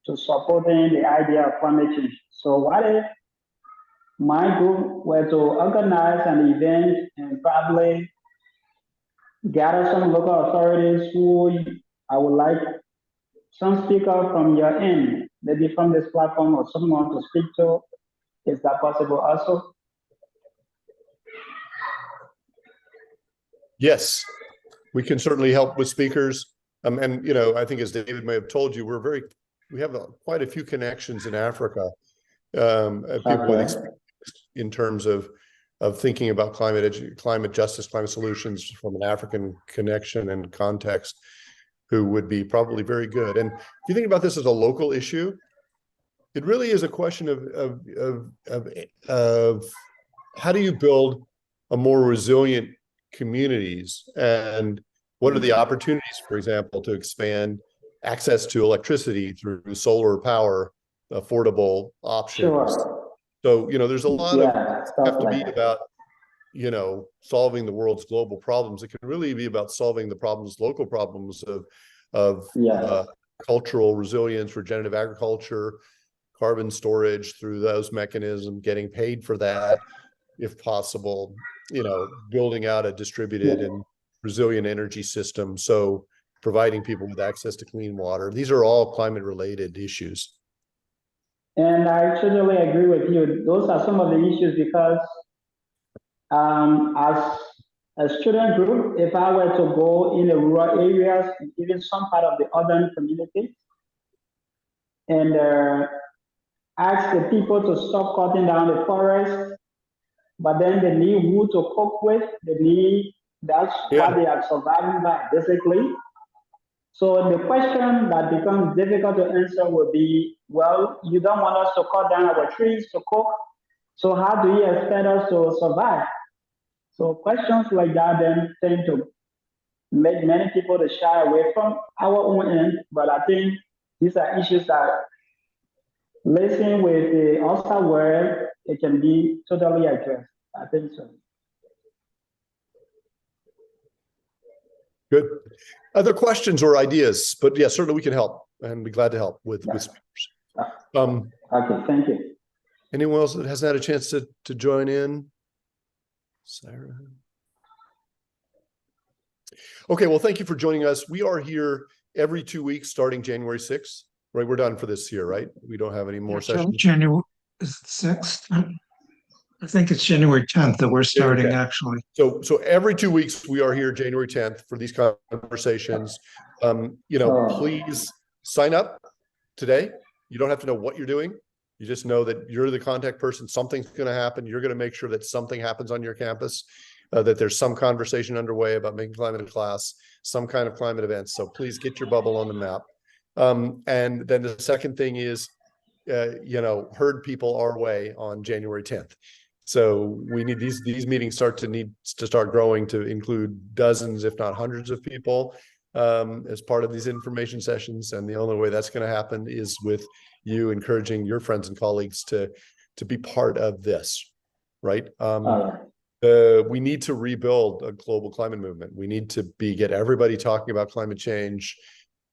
to supporting the idea of climate change. So what if my group were to organize an event and probably gather some local authorities who I would like some speaker from your end, maybe from this platform or someone to speak to? Is that possible also? Yes, we can certainly help with speakers. And, you know, I think as David may have told you, we have quite a few connections in Africa, people with experience in terms of thinking about climate justice, climate solutions from an African connection and context, who would be probably very good. And if you think about this as a local issue, it really is a question of how do you build a more resilient communities, and what are the opportunities, for example, to expand access to electricity through solar power, affordable options. Sure. So, you know, there's a lot of have to like be about, you know, solving the world's global problems. It can really be about solving the problems, local problems of cultural resilience, regenerative agriculture, carbon storage through those mechanisms, getting paid for that, if possible, you know, building out a distributed and resilient energy system. So providing people with access to clean water. These are all climate related issues. And I totally agree with you. Those are some of the issues because as a student group, if I were to go in the rural areas and even some part of the urban community and ask the people to stop cutting down the forest, but then they need wood to cook with, that's what they are surviving by, basically. So the question that becomes difficult to answer will be, well, you don't want us to cut down our trees to cook, so how do you expect us to survive? So questions like that then tend to make many people to shy away from our own end, but I think these are issues that, listening with the outside world, it can be totally addressed. I think so. Good. Other questions or ideas? But yeah, certainly we can help and be glad to help with speakers. Okay, thank you. Anyone else that hasn't had a chance to join in? Sarah. Okay, well, thank you for joining us. We are here every 2 weeks starting January 6th, right? We're done for this year, right? We don't have any more sessions. January is it 6th? I think it's January 10th that we're starting, actually. So every 2 weeks we are here January 10th for these conversations. You know, please sign up today. You don't have to know what you're doing. You just know that you're the contact person. Something's going to happen. You're going to make sure that something happens on your campus, that there's some conversation underway about making climate a class, some kind of climate events. So please get your bubble on the map. And then the second thing is, you know, herd people our way on January 10th. So we need these meetings need to start growing to include dozens, if not hundreds of people as part of these information sessions. And the only way that's going to happen is with you encouraging your friends and colleagues to be part of this, right? We need to rebuild a global climate movement. We need to get everybody talking about climate change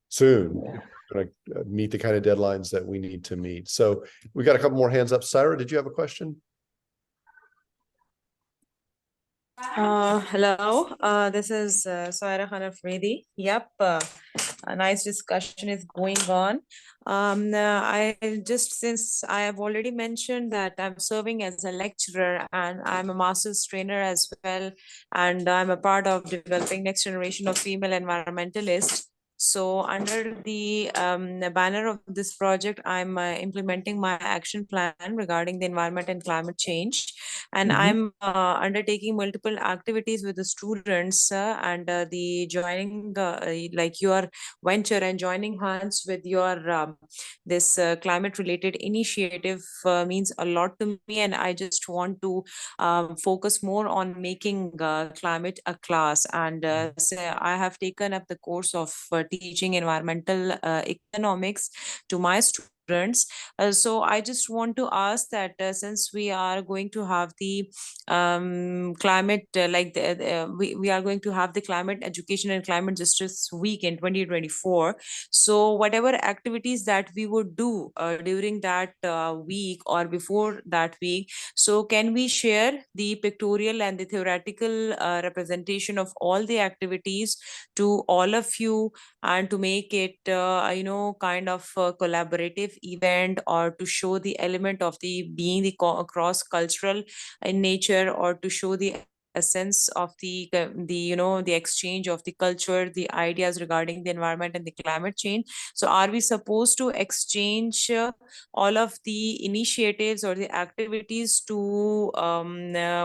soon. We're going to meet the kind of deadlines that we need to meet. So we got a couple more hands up. Sarah, did you have a question? Hello, this is Saira Khan Afridi. Yep, a nice discussion is going on. Since I have already mentioned that I'm serving as a lecturer and I'm a master's trainer as well, and I'm a part of developing next generation of female environmentalists. So under the banner of this project, I'm implementing my action plan regarding the environment and climate change. And I'm undertaking multiple activities with the students and the joining like your venture and joining hands with your this climate related initiative means a lot to me. And I just want to focus more on making climate a class. And so I have taken up the course of teaching environmental economics to my students students. So I just want to ask that since we are going to have the climate, we are going to have the climate education and climate justice week in 2024. So whatever activities that we would do during that week or before that week, so can we share the pictorial and the theoretical representation of all the activities to all of you, and to make it kind of a collaborative event, or to show the element of the being the cross cultural in nature, or to show the essence of the exchange of the culture, the ideas regarding the environment and the climate change. So are we supposed to exchange all of the initiatives or the activities to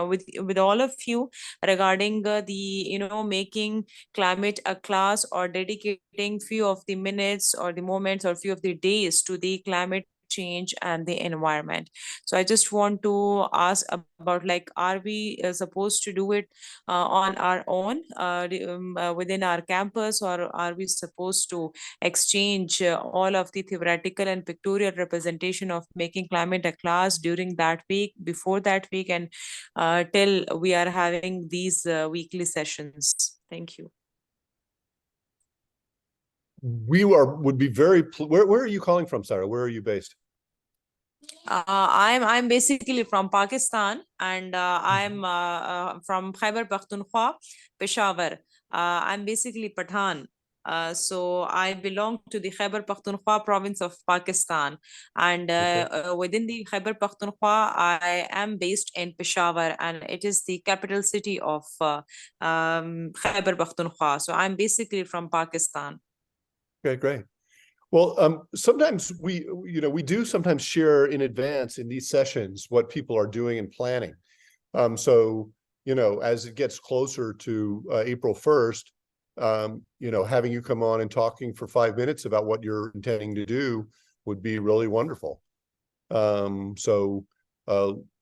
with all of you regarding making climate a class, or dedicating few of the minutes or the moments or few of the days to the climate change and the environment? So I just want to ask about, like, are we supposed to do it on our own within our campus, or are we supposed to exchange all of the theoretical and pictorial representation of making climate a class during that week, before that week, and till we are having these weekly sessions? Thank you. Would be very, where are you calling from, Sarah? Where are you based? I'm basically from Pakistan, and I'm from Khyber Pakhtunkhwa, Peshawar. I'm basically Pathan. So I belong to the Khyber Pakhtunkhwa province of Pakistan, and within the Khyber Pakhtunkhwa, I am based in Peshawar, and it is the capital city of Khyber Pakhtunkhwa. So I'm basically from Pakistan. Okay, great. Well, sometimes we do sometimes share in advance in these sessions what people are doing and planning. So, as it gets closer to April 1st, having you come on and talking for 5 minutes about what you're intending to do would be really wonderful. So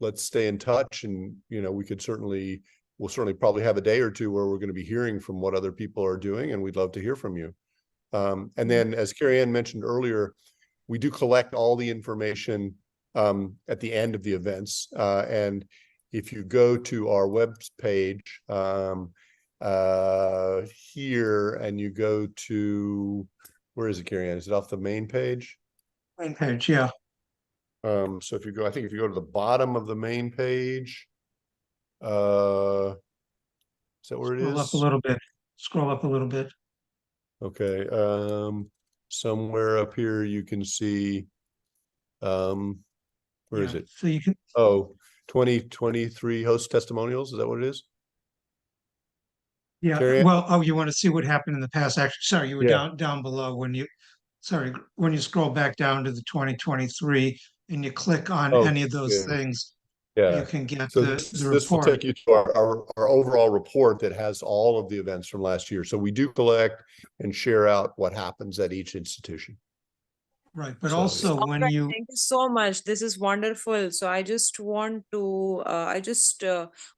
let's stay in touch, and, we'll certainly probably have a day or two where we're going to be hearing from what other people are doing, and we'd love to hear from you. And then, as Carrie Ann mentioned earlier, we do collect all the information at the end of the events. And if you go to our web page here, and you go to, where is it, Carrie Ann? Is it off the main page? Main page, yeah. So if you go to the bottom of the main page, is that where it is? Scroll up a little bit. Scroll up a little bit. Okay, somewhere up here you can see, where is it? So you can, 2023 host testimonials, is that what it is? yeah, Carrie Ann? well, you want to see what happened in the past. Actually, sorry, you were Yeah. down below when you scroll back down to the 2023 and you click on any of those things. Yeah. You can get So the this will report. take you to our overall report that has all of the events from last year. So we do collect and share out what happens at each institution. Right, but So- also when Alright, you, thank you so much. This is wonderful. So I just want to,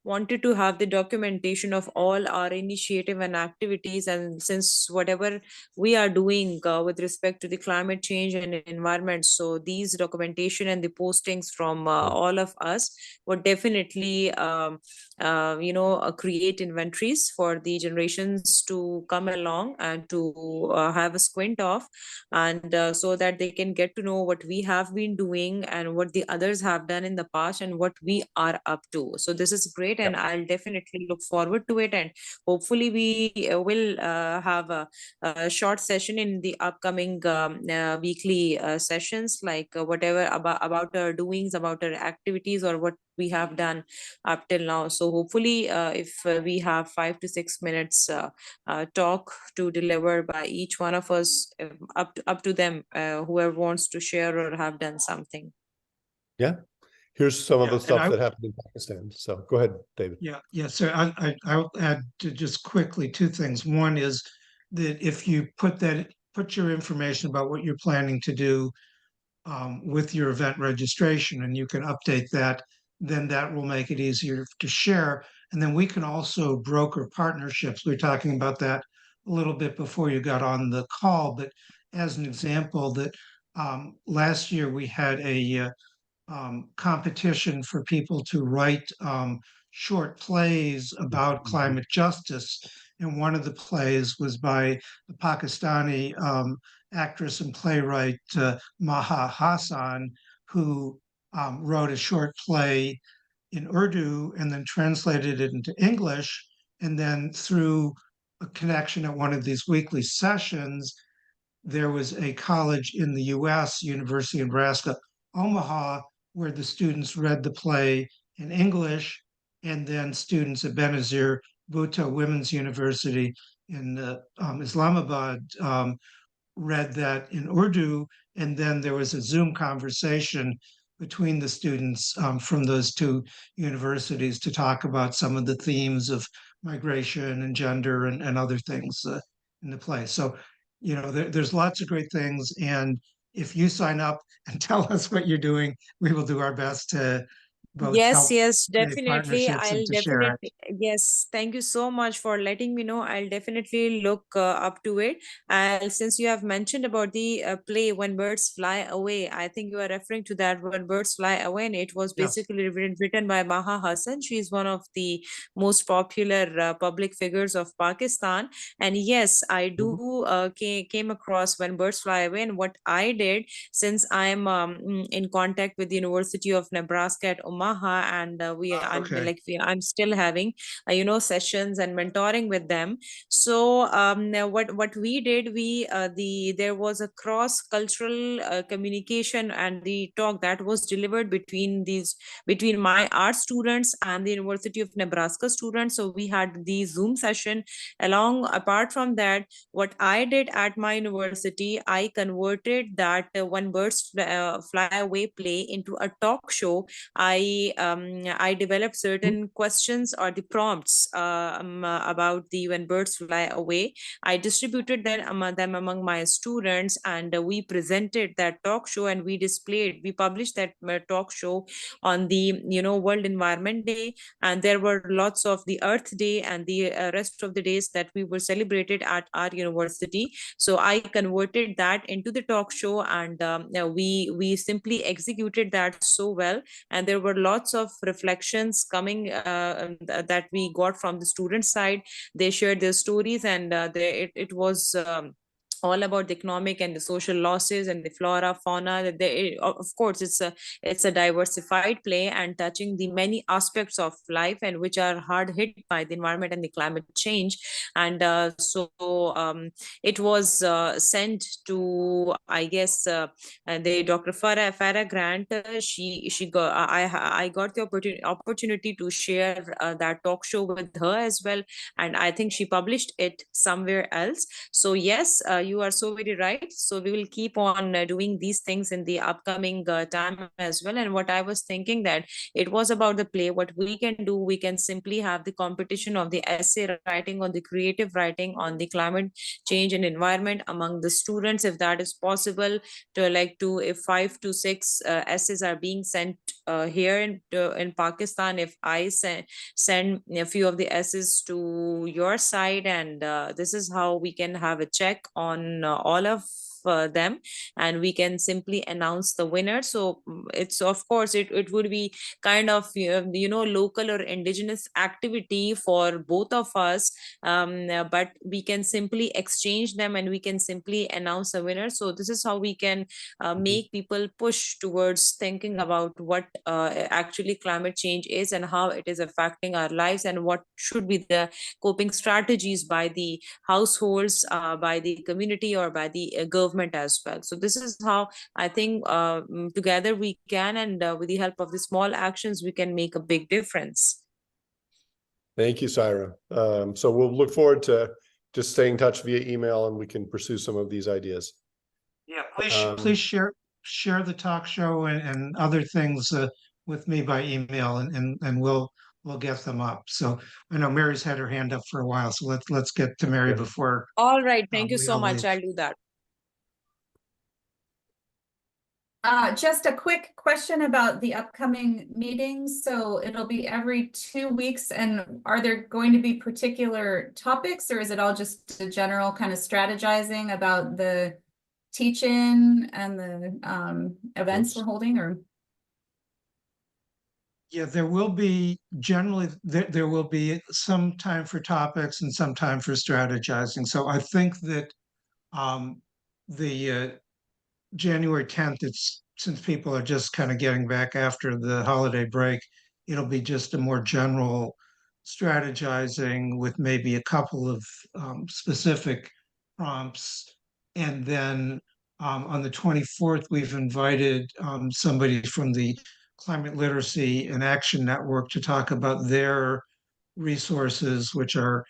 wanted to have the documentation of all our initiative and activities. And since whatever we are doing with respect to the climate change and environment, so these documentation and the postings from all of us would definitely, create inventories for the generations to come along and to have a squint of, and so that they can get to know what we have been doing and what the others have done in the past and what we are up to. So this is great, and I'll definitely look forward to it, and hopefully we will have a short session in the upcoming weekly sessions, like whatever about our doings, about our activities, or what we have done up till now. So hopefully if we have 5 to 6 minutes talk to deliver by each one of us, up to them, whoever wants to share or have done something. Yeah. Here's some of Yeah, the stuff and that happened in Pakistan. So go ahead, David. yeah, so I'll add to just quickly two things. One is that if you put your information about what you're planning to do with your event registration, and you can update that, then that will make it easier to share. And then we can also broker partnerships. We were talking about that a little bit before you got on the call, but as an example, that last year we had a competition for people to write short plays about climate justice. And one of the plays was by the Pakistani actress and playwright Maha Hassan, who wrote a short play in Urdu and then translated it into English. And then through a connection at one of these weekly sessions, there was a college in the US, University of Nebraska, Omaha, where the students read the play in English, and then students at Benazir Bhutto Women's University in Islamabad read that in Urdu, and then there was a Zoom conversation between the students from those two universities to talk about some of the themes of migration and gender and other things in the play. So, you know, there's lots of great things, and if you sign up and tell us what you're doing, we will do our best to both Yes, help yes, create definitely. partnerships and I'll to share it. definitely, yes, thank you so much for letting me know. I'll definitely look up to it. And since you have mentioned about the play When Birds Fly Away, I think you are referring to that When Birds Fly Away, and it was Yes. basically written by Maha Hassan. She is one of the most popular public figures of Pakistan. And yes, I do came across When Birds Fly Away, and what I did, since I'm in contact with the University of Nebraska at Omaha, and Okay. I'm still having sessions and mentoring with them. So now what we did, there was a cross cultural communication and the talk that was delivered between my art students and the University of Nebraska students. So we had the Zoom session. Apart from that, what I did at my university, I converted that When Birds Fly Away play into a talk show. I developed certain questions or the prompts about the When Birds Fly Away. I distributed them among my students, and we presented that talk show, and we published that talk show on the World Environment Day, and there were lots of the Earth Day and the rest of the days that we were celebrated at our university. So I converted that into the talk show, and we simply executed that so well, and there were lots of reflections coming that we got from the student side. They shared their stories, and it was all about the economic and the social losses and the flora fauna. Of course, it's a diversified play and touching the many aspects of life, and which are hard hit by the environment and the climate change. And it was sent to, I guess, the Dr. Farah Grant. She got I got the opportunity to share that talk show with her as well, and I think she published it somewhere else. So yes, you are so very right. So we will keep on doing these things in the upcoming time as well. And what I was thinking, that it was about the play. What we can do, we can simply have the competition of the essay writing or the creative writing on the climate change and environment among the students, if that is possible. If 5 to 6 essays are being sent here in Pakistan, if I send a few of the essays to your side, and this is how we can have a check on all of them, and we can simply announce the winner. So it's, of course, it would be kind of local or indigenous activity for both of us, but we can simply exchange them, and we can simply announce a winner. So this is how we can make people push towards thinking about what actually climate change is, and how it is affecting our lives, and what should be the coping strategies by the households, by the community, or by the government as well. So this is how I think together we can, and with the help of the small actions, we can make a big difference. Thank you, Syra. So we'll look forward to just staying in touch via email, and we can pursue some of these ideas. Yeah, please share the talk show and other things with me by email, and we'll get them up. So I know Mary's had her hand up for a while, so let's get to Mary before. All right, thank you we so all much. leave. I'll do that. Just a quick question about the upcoming meetings. So it'll be every 2 weeks, and are there going to be particular topics, or is it all just a general kind of strategizing about the teach-in and the events we're holding, or? Yeah, there will be generally, there will be some time for topics and some time for strategizing. So I think that the January 10th, it's since people are just kind of getting back after the holiday break, it'll be just a more general strategizing with maybe a couple of specific prompts. And then on the 24th, we've invited somebody from the Climate Literacy and Action Network to talk about their resources, which are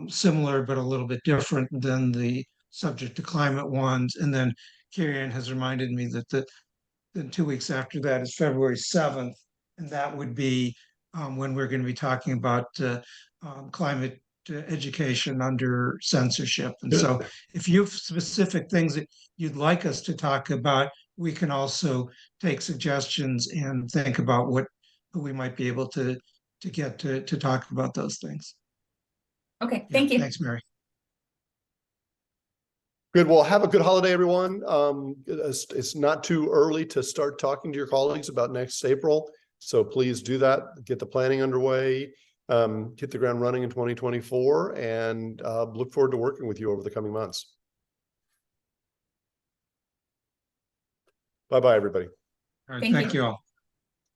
similar but a little bit different than the subject to climate ones. And then Carrie Ann has reminded me that then 2 weeks after that is February 7th, and that would be when we're going to be talking about climate education under censorship. And so if you have specific things that you'd like us to talk about, we can also take suggestions and think about who we might be able to get to talk about those things. Okay, thank you. Thanks, Mary. Good. Well, have a good holiday, everyone. It's not too early to start talking to your colleagues about next April. So please do that. Get the planning underway, hit the ground running in 2024, and look forward to working with you over the coming months. Bye-bye, everybody. All right, thank you all.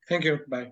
Thank you. Bye.